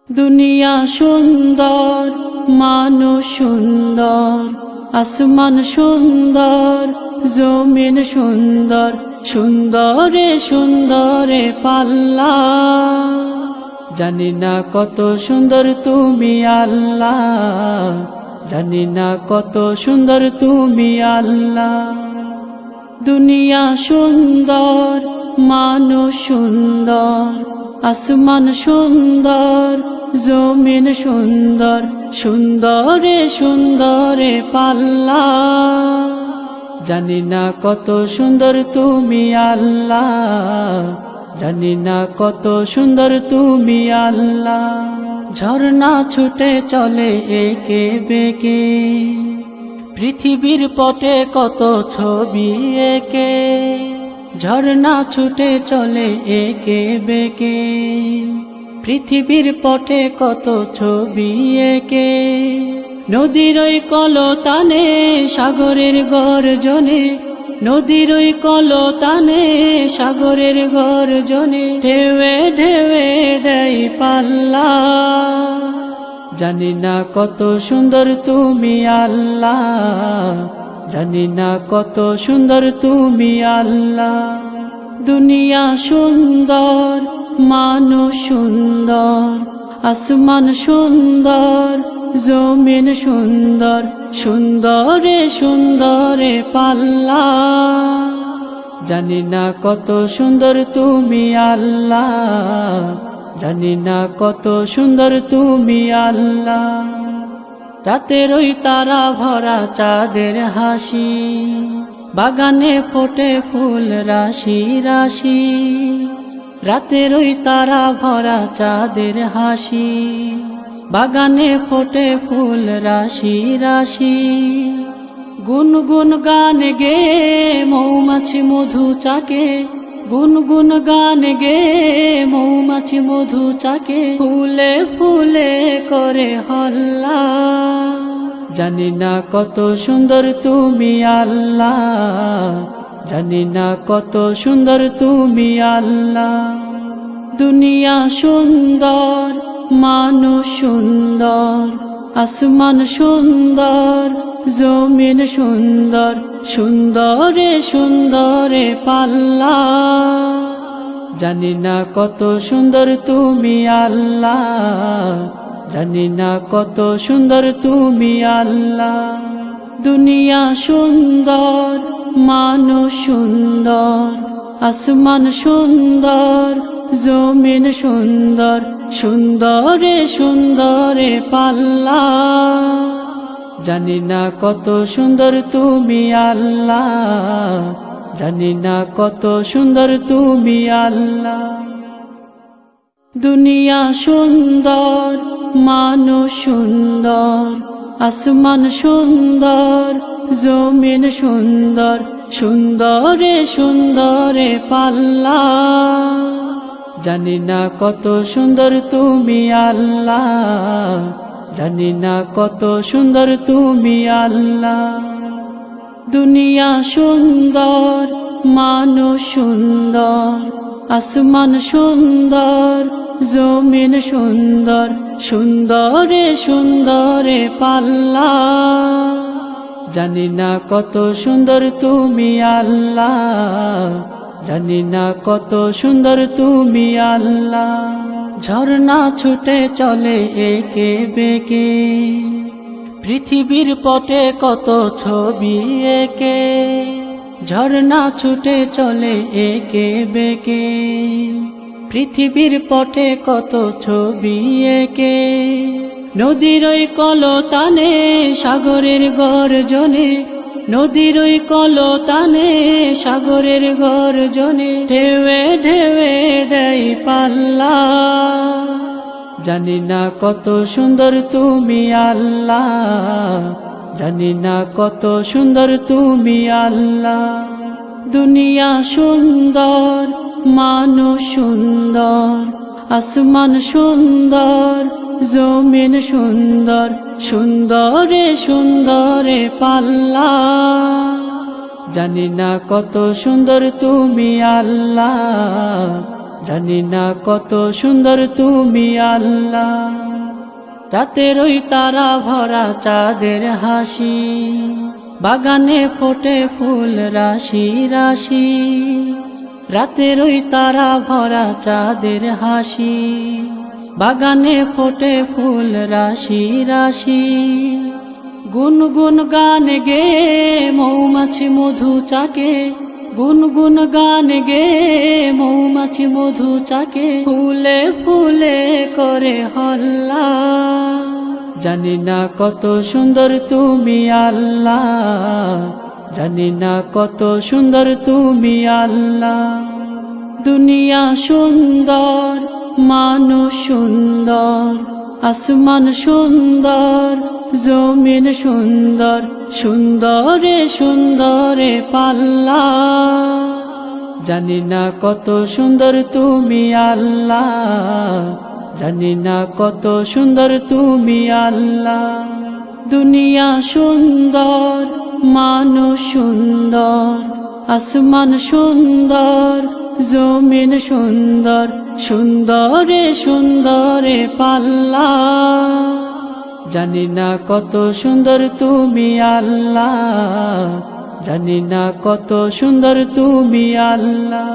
দুনিয়া সুন্দর, মানুষ সুন্দর, আসমান সুন্দর, জমিন সুন্দর, সুন্দরে সুন্দরে পাল্লা। জানি না কত সুন্দর তুমি আল্লাহ, জানি না কত সুন্দর তুমি আল্লাহ। দুনিয়া সুন্দর, মানুষ সুন্দর, আসমান সুন্দর, জমিন সুন্দর, সুন্দরে সুন্দরে পাল্লা। জানি না কত সুন্দর তুমি আল্লাহ, জানি না কত সুন্দর তুমি আল্লাহ। ঝর্ণা ছুটে চলে একে বেঁকে, পৃথিবীর পটে কত ছবি এঁকে। ঝর্ণা ছুটে চলে একে বেঁকে, পৃথিবীর পটে কত ছবি এঁকে। নদীর ওই কলতানে, সাগরের গর্জনে, নদীর ওই কলতানে, সাগরের গর্জনে, ঢেউয়ে ঢেউয়ে দেয় পাল্লা। জানি না কত সুন্দর তুমি আল্লাহ, জানি না কত সুন্দর তুমি আল্লাহ। দুনিয়া সুন্দর, মানুষ সুন্দর, আসমান সুন্দর, জমিন সুন্দর, সুন্দরে সুন্দরে পাল্লা। জানি না কত সুন্দর তুমি আল্লাহ, জানি না কত সুন্দর তুমি আল্লাহ। রাতের ওই তারা ভরা চাঁদের হাসি, বাগানে ফোটে ফুল রাশি রাশি। রাতের ওই তারা ভরা চাঁদের হাসি, বাগানে ফোটে ফুল রাশি রাশি। গুনগুন গান গে মৌমাছি মধু চাকে, গুনগুন গান গে মৌমাছি মধু চাকে, ফুলে ফুলে করে হল্লা। জানি না কত সুন্দর তুমি আল্লাহ, জানি না কত সুন্দর তুমি আল্লাহ। দুনিয়া সুন্দর, মানুষ সুন্দর, আসমান সুন্দর, জমিন সুন্দর, সুন্দরে সুন্দরে পাল্লা। জানি না কত সুন্দর তুমি আল্লাহ, জানি না কত সুন্দর তুমি আল্লাহ। দুনিয়া সুন্দর, মানুষ সুন্দর, আসমান সুন্দর, জমিন সুন্দর, সুন্দরে সুন্দরে পাল্লা। জানি না কত সুন্দর তুমি আল্লাহ, জানি না কত সুন্দর তুমি আল্লাহ। দুনিয়া সুন্দর, মানুষ সুন্দর, আসমান সুন্দর, জমিন সুন্দর, সুন্দরে সুন্দরে পাল্লা। জানি না কত সুন্দর তুমি আল্লাহ, জানি না কত সুন্দর তুমি আল্লাহ। দুনিয়া সুন্দর, মানুষ সুন্দর, আসমান সুন্দর, জমিন সুন্দর, সুন্দরে সুন্দরে পাল্লা। জানি না কত সুন্দর তুমি আল্লাহ, জানি না কত সুন্দর তুমি আল্লাহ। ঝর্ণা ছুটে চলে একে বেঁকে, পৃথিবীর পটে কত ছবি এঁকে। ঝর্ণা ছুটে চলে একে বেঁকে, পৃথিবীর পটে কত ছবি এঁকে। নদীর ওই কলতানে, সাগরের গর্জনে, নদীর ওই কলতানে, সাগরের গর্জনে, ঢেউয়ে ঢেউয়ে দেয় পাল্লা। জানি না কত সুন্দর তুমি আল্লাহ, জানি না কত সুন্দর তুমি আল্লাহ। দুনিয়া সুন্দর, মানুষ সুন্দর, আসমান সুন্দর, জমিন সুন্দর, সুন্দরে সুন্দরে পাল্লা। জানি না কত সুন্দর তুমি আল্লাহ, জানি না কত সুন্দর তুমি আল্লাহ। রাতের ওই তারা ভরা চাঁদের হাসি, বাগানে ফোটে ফুল রাশি রাশি। রাতের ওই তারা ভরা চাঁদের হাসি, বাগানে ফোটে ফুল রাশি রাশি। গুনগুন গান গে মৌমাছি মধু চাকে, গুনগুন গান গে মৌমাছি মধু চাকে। ফুলে ফুলে করে হল্লা, জানি না কত সুন্দর তুমি আল্লাহ, জানি না কত সুন্দর তুমি আল্লাহ। দুনিয়া সুন্দর, মানুষ সুন্দর, আসমান সুন্দর, জমিন সুন্দর, সুন্দরে সুন্দরে পাল্লা। জানি না কত সুন্দর তুমি আল্লাহ, জানি না কত সুন্দর তুমি আল্লাহ। দুনিয়া সুন্দর, মানুষ সুন্দর, আসমান সুন্দর, জমিন সুন্দর, সুন্দরে সুন্দরে পাল্লা। জানি না কত সুন্দর তুমি আল্লাহ, জানি না কত সুন্দর তুমি আল্লাহ।